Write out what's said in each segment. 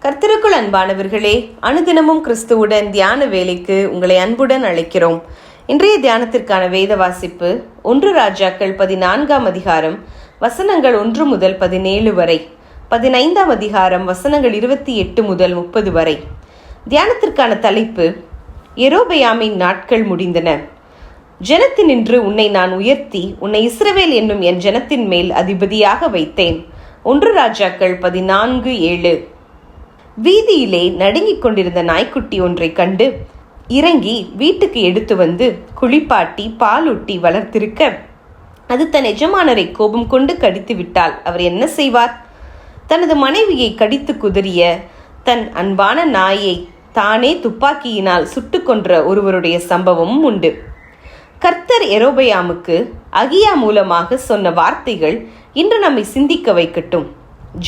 கர்த்தருக்குள் அன்பானவர்களே, அனுதினமும் கிறிஸ்துவுடன் தியான வேலைக்கு உங்களை அன்புடன் அழைக்கிறோம். இன்றைய தியானத்திற்கான வேத வாசிப்பு 1 ராஜாக்கள் 14ஆம் அதிகாரம் வசனங்கள் 1 முதல் 17 வரை, 15ஆம் அதிகாரம் வசனங்கள் 28 முதல் 30 வரை. தியானத்திற்கான தலைப்பு, யெரொபெயாமின் நாட்கள் முடிந்தன. ஜனத்தினின்று உன்னை நான் உயர்த்தி உன்னை இஸ்ரவேல் என்னும் என் ஜனத்தின் மேல் அதிபதியாக வைத்தேன். 1 ராஜாக்கள் 14:7. வீதியிலே நடுங்கிக் கொண்டிருந்த நாய்க்குட்டி ஒன்றை கண்டு இறங்கி வீட்டுக்கு எடுத்து வந்து குளிப்பாட்டி பாலூட்டி வளர்த்திருக்க, அது தன் எஜமானரை கோபம் கொண்டு கடித்து விட்டால் அவர் என்ன செய்வார்? தனது மனைவியை கடித்து குதறிய தன் அன்பான நாயை தானே துப்பாக்கியினால் சுட்டு கொன்ற ஒருவருடைய சம்பவமும் உண்டு. கர்த்தர் யெரொபெயாமுக்கு அகியா மூலமாக சொன்ன வார்த்தைகள் இன்று நம்மை சிந்திக்க வைக்கட்டும்.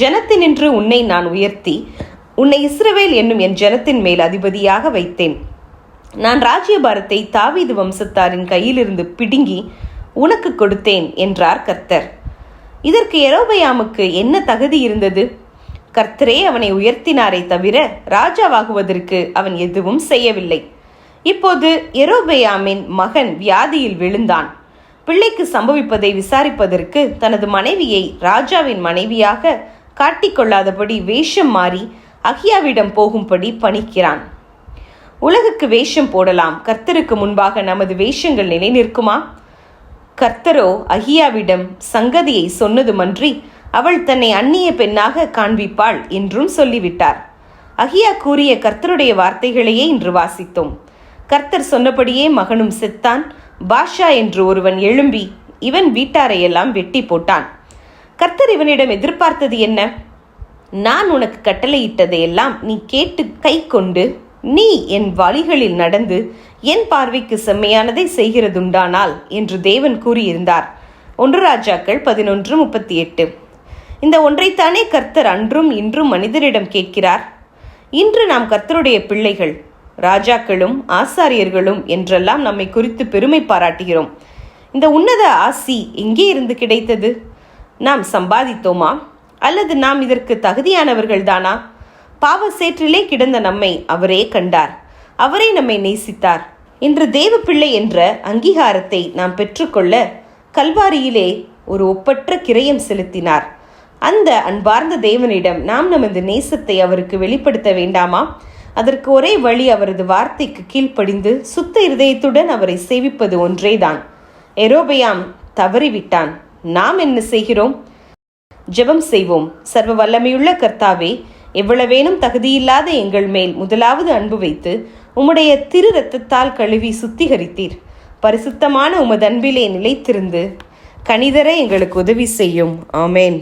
ஜனத்தினின்று உன்னை நான் உயர்த்தி உன்னை இஸ்ரவேல் என்னும் என் ஜனத்தின் மேல் அதிபதியாக வைத்தேன். நான் ராஜ்யபாரத்தை தாவீது வம்சத்தாரின் கையிலிருந்து பிடுங்கி உனக்கு கொடுத்தேன் என்றார் கர்த்தர். இதற்கு யெரொபெயாமுக்கு என்ன தகுதி இருந்தது? கர்த்தரே அவனை உயர்த்தினாரே தவிர ராஜாவாகுவதற்கு அவன் எதுவும் செய்யவில்லை. இப்போது யெரொபெயாமின் மகன் வியாதியில் விழுந்தான். பிள்ளைக்கு சம்பவிப்பதை விசாரிப்பதற்கு தனது மனைவியை ராஜாவின் மனைவியாக காட்டிக்கொள்ளாதபடி வேஷம் மாறி அகியாவிடம் போகும்படி பணிக்கிறான். உலகுக்கு வேஷம் போடலாம், கர்த்தருக்கு முன்பாக நமது வேஷங்கள் நிலை நிற்குமா? கர்த்தரோ அகியாவிடம் சங்கதியை சொன்னதுமன்றி அவள் தன்னை அந்நிய பெண்ணாக காண்பிப்பாள் என்றும் சொல்லிவிட்டார். அகியா கூறிய கர்த்தருடைய வார்த்தைகளையே இன்று வாசித்தோம். கர்த்தர் சொன்னபடியே மகனும் செத்தான். பாஷா என்று ஒருவன் எழும்பி இவன் வீட்டாரையெல்லாம் வெட்டி போட்டான். கர்த்தர் இவனிடம் எதிர்பார்த்தது என்ன? நான் உனக்கு கட்டளையிட்டதையெல்லாம் நீ கேட்டு கை கொண்டு நீ என் வழிகளில் நடந்து என் பார்வைக்கு செம்மையானதை செய்கிறதுண்டானால் என்று தேவன் கூறியிருந்தார். 1 ராஜாக்கள் 11:38. இந்த ஒன்றைத்தானே கர்த்தர் அன்றும் இன்றும் மனிதரிடம் கேட்கிறார். இன்று நாம் கர்த்தருடைய பிள்ளைகள், ராஜாக்களும் ஆசாரியர்களும் என்றெல்லாம் நம்மை குறித்து பெருமை பாராட்டுகிறோம். இந்த உன்னத ஆசி எங்கே இருந்து கிடைத்தது? நாம் சம்பாதித்தோமா? அல்லது நாம் இதற்கு தகுதியானவர்கள் தானா? பாவ சேற்றிலே கிடந்த நம்மை அவரே கண்டார். அவரே நம்மை நேசித்தார். இன்று தேவ பிள்ளை என்ற அங்கீகாரத்தை நாம் பெற்றுக்கொள்ள கல்வாரியிலே ஒரு ஒப்பற்ற கிரயம் செலுத்தினார். அந்த அன்பார்ந்த தேவனிடம் நாம் நமது நேசத்தை அவருக்கு வெளிப்படுத்த வேண்டாமா? அதற்கு ஒரே வழி அவரது வார்த்தைக்கு கீழ்ப்படிந்து சுத்த இருதயத்துடன் அவரை சேவிப்பது ஒன்றேதான். யெரொபெயாம் தவறிவிட்டான். நாம் என்ன செய்கிறோம்? ஜெபம் செய்வோம். சர்வ வல்லமையுள்ள கர்த்தாவே, எவ்வளவேனும் தகுதியில்லாத எங்கள் மேல் முதலாவது அன்பு வைத்து உம்முடைய திரு இரத்தத்தால் கழுவி சுத்திகரித்தீர். பரிசுத்தமான உமது அன்பிலே நிலைத்திருந்து கனிதர எங்களுக்கு உதவி செய்யும். ஆமேன்.